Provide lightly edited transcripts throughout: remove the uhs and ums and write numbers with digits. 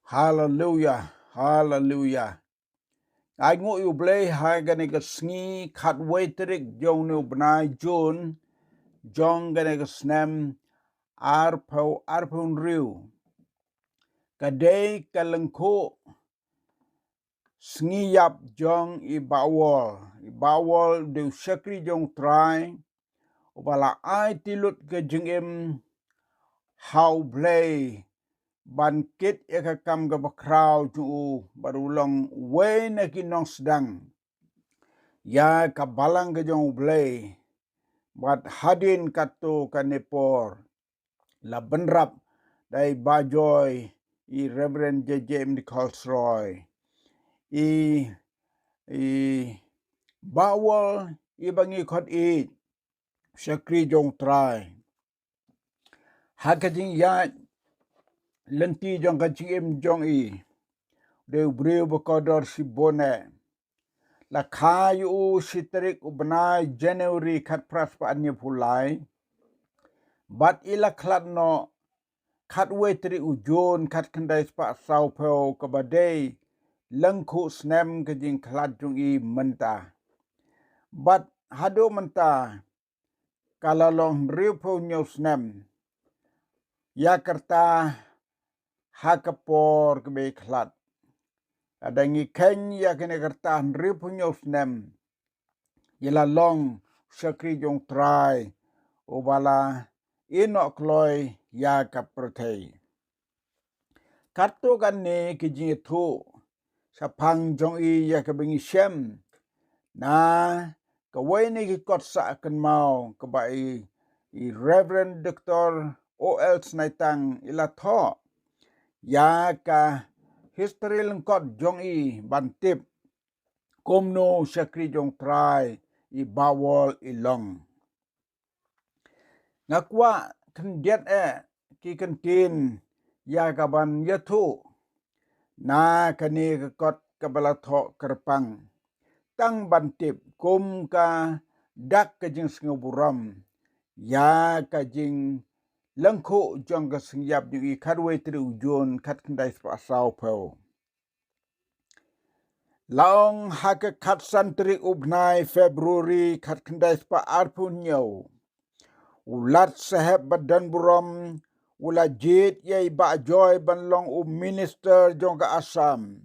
Hallelujah, hallelujah. I ngo you play hai gane ka sngi khat waitrik jong no bnai June jong gane ka snam arpun riu. Kadai kalengko sngi yap jong I bawal de shakri jong try ubala ai tilut ke jengem how play ban kit eka kam ga bakraw tu barulong we na kinong sedang ya kabalang ga jong blay bat hadin kato kanepor la benrap dai bajoy I Reverend J.J. Nicholsroy I bawal I bangi khot I sakri jong try hakajing ya lenti jong kachim jong I de breu bakodor si bone la khayu sitrik ubnai January khat praspa anya pulai bat ila khat no khat wetri ujon khat khandai spa sau pheo kabadei langkhu snam kajing khat jung I menta bat hado menta kalalong ripo nyo snam ya kerta hakapor kebe khat adangi ken ya kene kerta ripo nyo snam yela long sakri jong try ubala inok loy ya kaprotei karto kanne kijing thu sapang jong I ya kabengi shem na kawai ni ki kot sa kan mau kabai I Reverend Dr. O.L. Snaitang ila tho ya ka history lengkot jong I bantip komno sakri jong try I bawal I long ngakwa kendiat ki kentin ya kaban yathu na kani kot kabala tho kerpang tang bantip kum ka dak kajing sengoburam ya kajing lengkhu jong ka sengyap di kharwe tri ujon khat khandai pasau phau laong haka khat santri ubnai February khat khandai pa arpun nyo ulat sahab badan buram ula jit yai ba joy banlong minister jong ka Assam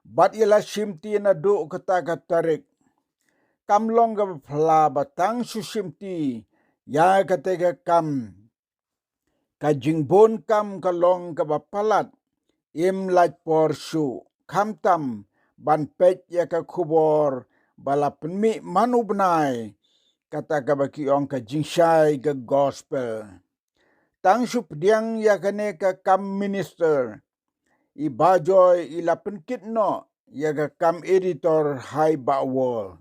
bat ila simti na do kata katarik kamlong ga phla batang susimti ya katega kam kajingbon kam kalong ka bapalat im laj porsu kamtam ban pet ya ka khubor bala penmi manubnai kata ka baki ong ka jingshai ka gospel tang sup diang ya kane ka kam minister I bajoy ila penkit no ya ka kam editor hai bawol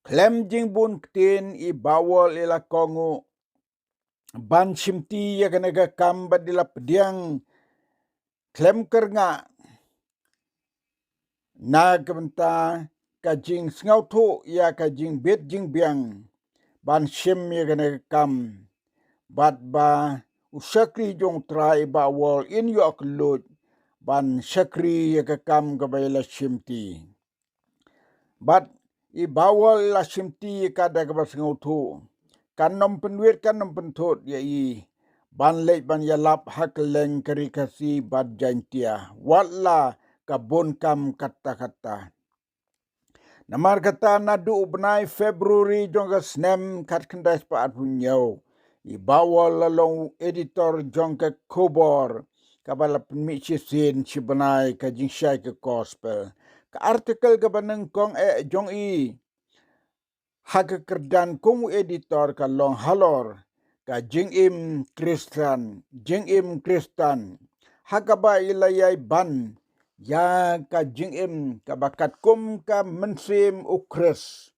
klem jingbun ktin I bawol ila kongu ban simti ya kane ka kam badila pediang klem kernga na kebenta kajing sngau thu ya kajing bet jing biang ban sim ya kane ka kam bat ba usakri jong try bawol in yok lut ban sakri ya ka kam gabayla simti bat I bawal la simti kada ka basngau thu kanom penwit kanom penthot ya I ban lej ban yalap hakleng karikasi bat jantia watla kabon kam kata-kata namar kata nadu ubnai February jongka snem kat kendas pa atpunyau I bawal lalong editor jongka kubor kabala penmisi sin sibanai ka jingsyai ke gospel ka artikel ka baneng kong jong I haka kerdan kong editor ka long halor ka jingim Kristen haka ba ilayay ban ya ka jingim ka bakat kum ka mensim ukres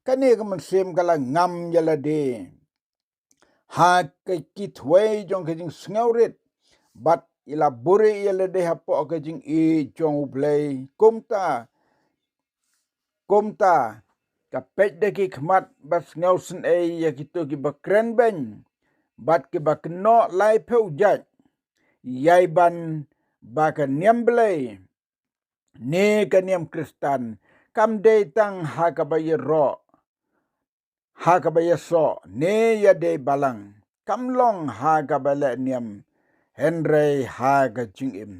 kani ka mensim kala ngam yalade ha ka kitway jong ka jing snaurit bat ila buri yalade hapo ka jing I jong blay kumta ka pet deki khmat bas ngau sen ya kitu ki bakren ben bat ki bakno lai peu jat yai ban baka niam belai ne ka niam Kristan kam de tang ha ka ba ye ro ha ka ba ye so ne ya de balang kam long ha ka ba le niam Henry ha ka jing im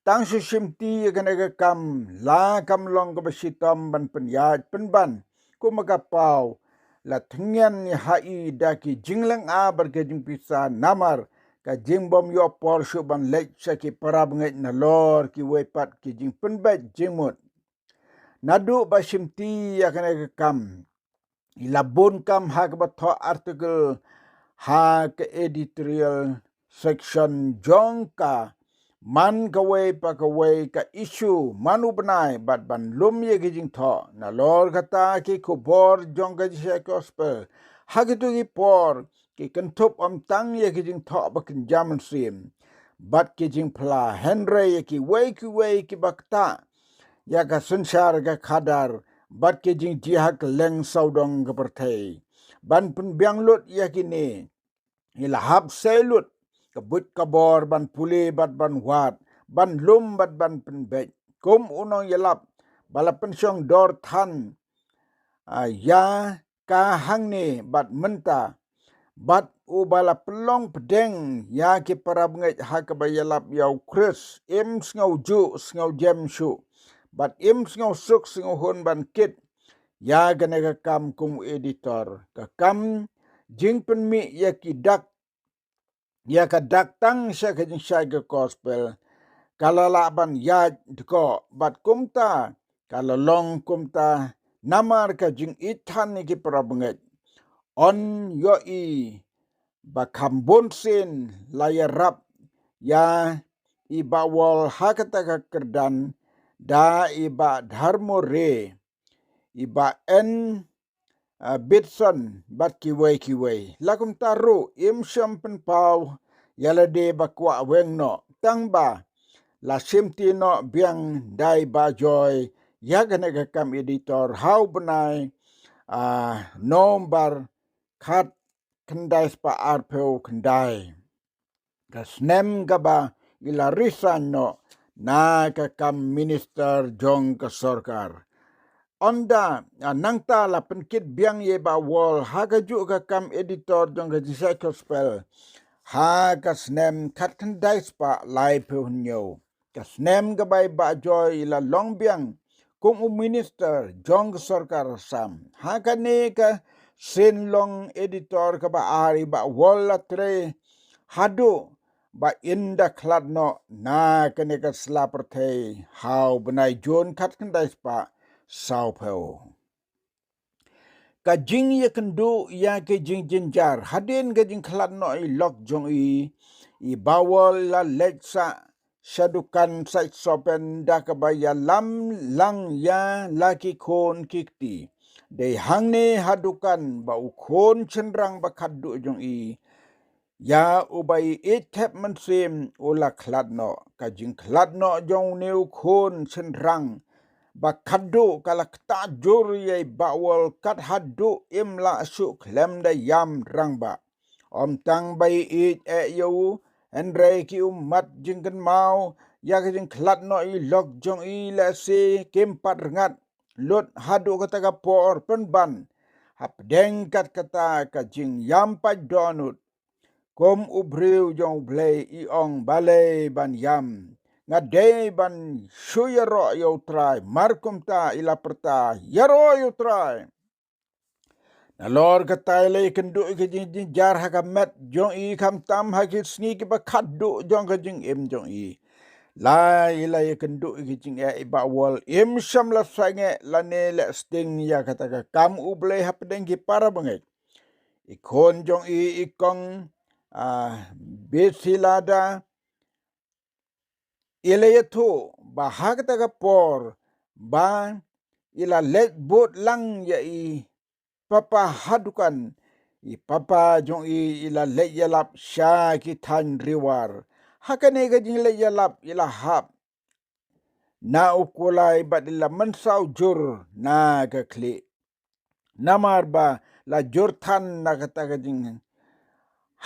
tang su sim ti ka na ka kam la kam long ka ba si tom ban pen ya pen ban ku ma ka pau la thngian ni ha i da ki jinglang a bar ka jing pisa namar ka jing bom yo por shu ban lek sa ki parab ngai na lor ki wepat ki jing pen ba jing mut nadu ba sim ti ya ka na ka kam ilabun kam ha ka ba tho article ha ka editorial section jongka man kawai pa kawai ka issue manu benai bat ban lum ye gijing tho na lor kata ki kubor jong ka jise gospel hagitu ki por ki kentup om tang ye gijing tho ba kin jaman sim bat kijing pla henry ye ki wei ki bakta ya ka sunsar ka khadar bat kijing jihak leng saudong ka perthai ban pun biang lut ya kini ilahap selut kabut kabor ban puli bat ban wat ban lum bat ban penbet kum unong yelap bala pensyong dor than ya ka hang ni bat menta bat u bala pelong pedeng ya ki parab ngai ha ka bayalap yau kris im ngau ju ngau jem shu bat im ngau suk ngau hon ban kit ya gane ka kam kum editor ka kam jing pen mi ya ki dak ya ka dak tang sya ka jing sya ka gospel kalala ban ya dko bat kumta kalalong kumta namar ka jing ithan ni ki parabnget on yo i bakambon sin layarap ya iba wal hakata ka kerdan da iba dharmo re iba en Bitson bat kiwai lakum taru im syampen pau yala de bakwa weng no tangba la simti no biang dai ba joy yagane ka kam editor how benai nombar khat kendai spa arpeu kendai kasnem gaba ila risan no na ka kam minister jong ka sorkar onda nangta la penkit biang ye ba wall ha ka ju ka kam editor jong ka jisai gospel ha ka snem khat kendai spa lai peu nyo ka snem ga bai ba joy ila long biang kum minister jong sarkar sam ha ka ne ka sin long editor ka ba ari ba wall la tre hadu ba inda klat no na ka ne ka slapper the how benai jon khat kendai spa sao peu ka jing ye kendu ya ke jing jinjar hadin ke jing klat no I lok jong I bawal la leksa sadukan sai sopen da ka ba ya lam lang ya laki kon kikti de hangne hadukan ba u kon chenrang ba khaddu jong I ya ubai etep mensim ula klat no ka jing klat no jong neu kon chenrang bakadu kala kta jur ye bawal kat hadu imla su klem da yam rangba om tang bai it yo andre ki umat jingkan mau ya jing klat no I lok jong I la se kempat rengat lut hadu kata ka por penban hap deng kat kata ka jing yam pa donut kom ubriu jong blei I ong balai ban yam ngade ban suyaro yo try markum ta ila perta yaro yo try na lor ka tayle kendu ke jing jar ha ka met jong I kam tam ha ki sngi ki ba khaddu jong ka jing em jong I la ila ye kendu ke jing e ba wal em sam la sange la ne le sting ya kata ka kam u blei ha pedeng ki para bangai ikon jong I ikong besilada ila yetu bahag taga por ba ila let bot lang ya I papa hadukan I papa jong I ila let yalap sya ki tan riwar hakane ga jing let yalap ila hap na ukulai bat ila mensau jur na ka kli namar ba la jur tan na kata ga jing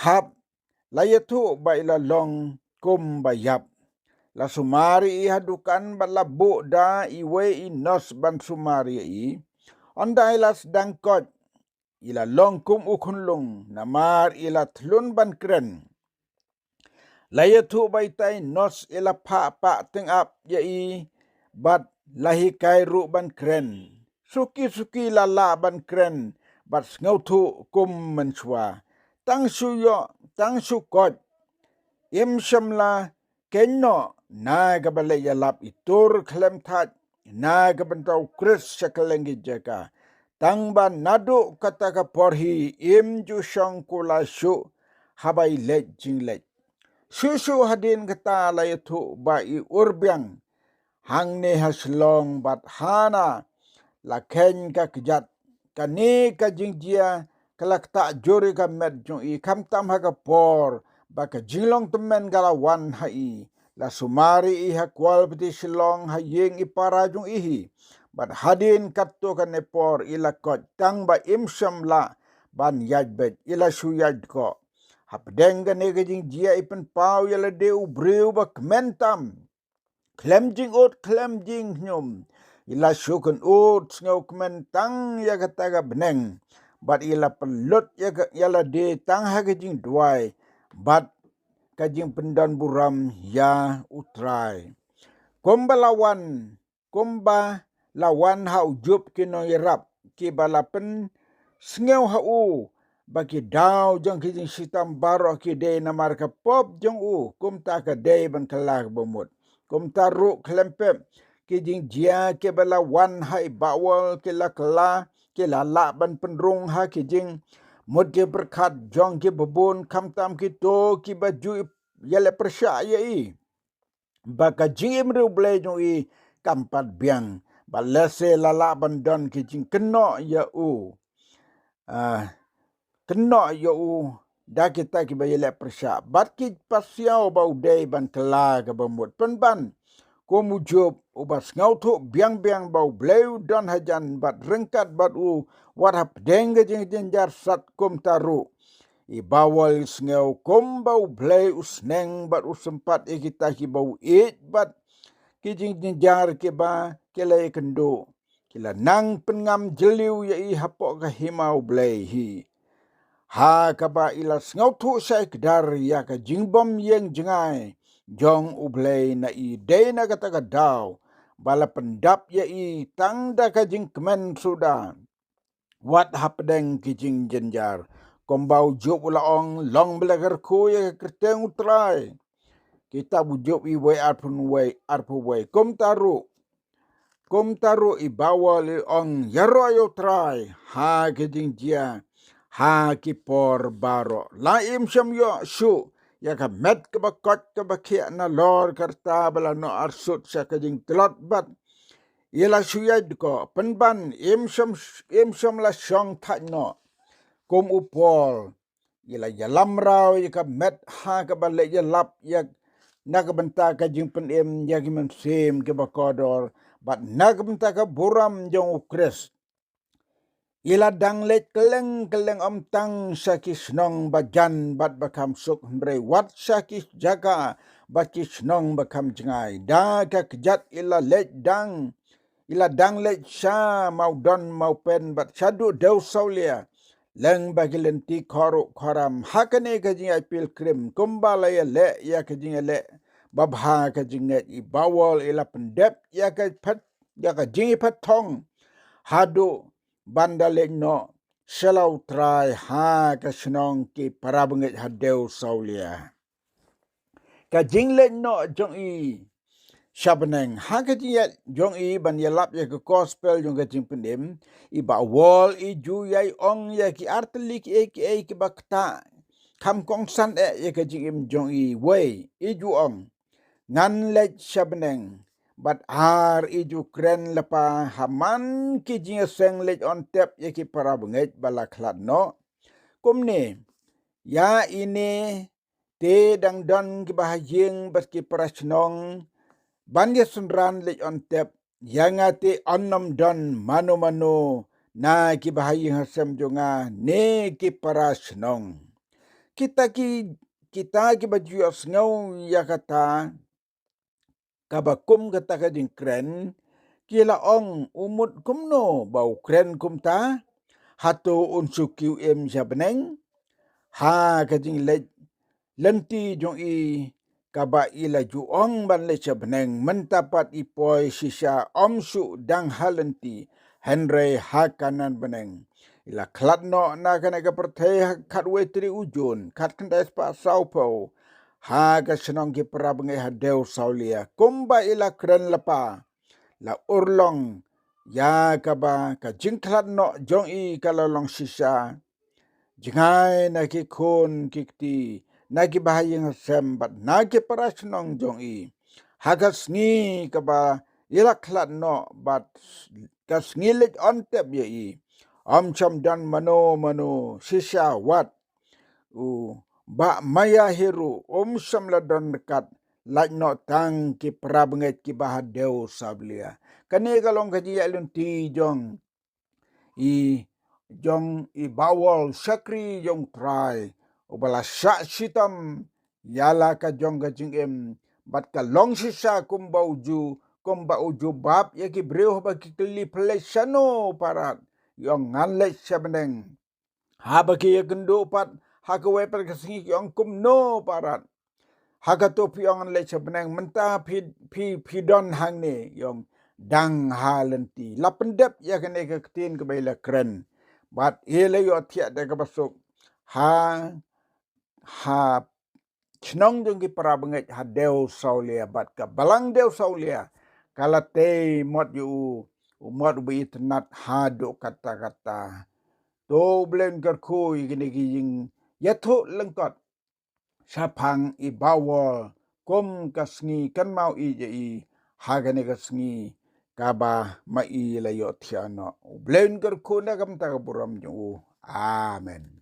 hap la yetu ba ila long kum ba yap La sumari i hadukan bat labu da iwe i nos ban sumari i. Ondai la sedang kot ila longkum ukunlung namar ila tlun ban kren. Laya tu baitai nos ila pa tengap ya i bat lahi kai ru ban kren. Suki lala ban kren bat ngau tu kum mensua. Tang suyo tang sukot im shamla kenno na gabale yalap itur klem tat na gabantau kris sakalengi jaga. Tang ban nadu kata ka porhi im ju shong kula shu habai let jing let. Susu hadin kata layatu ba i urbyang hang ne haslong bat hana la ken ka kejat kani ka jingjia kalak tak juri ka met jong i kam tam ha ka por ba ka jinglong temen galawan ha i la sumari i ha kwal peti silong ha yeng i para jong i hi bat hadin katto ka nepor ila kot tang ba imsam la ban yajbet ila suyaj ko hapdeng ka ne ka jingjia ipen pau yala de ubreu ba kementam klem jing nyum ila syukun ut ngau kementang ya kataga beneng bat ila pelut ya yala de tang ha jing duai bat kajing pendan buram ya utrai komba lawan ha ujup kino yerap ki balapen sngeu ha u bagi daw jong kijing sitam baro ki de namar ka pop jong u kum ta ka de ban kelah bomut kum taru klempep kijing jia ke balawan hai bawal ke la kala ke la ban penrung ha kijing mut ke berkat jong ke bebun kam tam ki to ki baju yale persya ye i baka jim ru ble jong i kampat biang balese lala bandon kijing keno ya u kena ya u da kita ki bayele persya bat ki pasiau bau dei ban kela ke bemut penban ko mujub ubas ngau tu biang bau bleu don hajan bat rengkat bat u wat hap deng ke jenjar sat kum taru i bawal sngeu kum bau bleu usneng bat usempat e kita ki bau it bat ki jenjar ke ba kele kendo kila nang pengam jeliu ya i hapok ka himau blei hi ha kaba ila ngau tu sai kedar ya ka jingbom yeng jengai jong ublei na i de na kata ka daw bala pendap ya i tang da ka jing kemen suda wat hapdeng ki jing jenjar kombau job ulaong long belagar ku ya kerteng utrai kita bujob i we arpu we kom taru i bawal ong yaro yo trai ha ki jing jia ha ki por baro la im syam yo shu ya ka met ke bakot ke bakia na lor karta bala no arsut sa ka jing telot bat ila suyad ko penban im syam la syong thak no kum upol ila yalam raw ya ka met ha ka bale ya lap ya na ka benta ka jing pen em ya ki men sim ke bakodor bat na ka benta ka buram jong ukres ila dang let keleng om tang sakis nong bajan bat bakam suk mbre wat sakis jaga bakis nong bakam jengai da ka kejat ila dang let sha mau don mau pen bat sadu deu saulia leng bagi lenti koram hakane ka jing apil krim kumbala ya le ya ka jing le babha ka jing i bawal ila pendep ya ka jing pat thong hadu bandale no selau trai ha ka snong ki parabengit hadeu saulia ka jingle no jong i shabneng ha ka jong i ban yalap ya ka gospel jong ka jing pendim i ba wol i ju yai ong ya ki artlik ki bakta kam kong san ya ka jing im jong i wei i ju ong ngan let shabneng bat ar iju kren lepa haman ki jinga seng let on tap ya ki para benget bala klat no kumni ya ini te dang don ki bahajing bas ki prasnong ban ya sunran let on tap yang ate onnom don mano na ki bahajing hasem jonga ne ki prasnong kita ki baju asngau ya kata kabakum kata kajing kren kila ong umut kumno bau kren kumta hatu unsu QM jabeneng ha kajing lenti jong i kaba ila juong ban le jabeneng mentapat ipoi sisa omsu dang halenti Henry hakanan beneng ila klat no na kana ka perthe kat wetri ujun kat kendes pa saupo ha ka senong ki prabengai hadeu saulia kumba ila kren lepa la urlong ya kaba ka jingklat no jong i kalalong sisa jingai na ki kun kikti na ki bahayang sembat na ki parasenong jong i hagas ngi kaba ila klat no bat kas ngilit ontep ye i cham dan mano sisa wat ba maya hiru sam ladon dekat laj no tang ki prabenget ki bahadeu sablia kane kalong kaji alun ti jong i bawol sakri jong trai ubala sa sitam yala ka jong ka jingem bat ka long sisa kumba uju bab ya ki breu ba ki kli plesano parat yong nganle sabeneng ha ba ki gendo pat ha ka we per kasingi yong kum no parat ha ka to pi yong le sabeneng menta pi don hang ne yong dang halenti la pendep ya kene ka tin ke baila kren bat ele yo tia de ka basuk ha chnong jong ki parabenget ha deu saulia bat ka balang deu saulia kalate mot yu umot bi tenat ha do kata-kata to blen karku gini gijing yatho lengkot sapang i bawol kom kasngi kan mau i je i hagane kasngi kaba mai la yo thiano blen karku na kam ta buram ju amen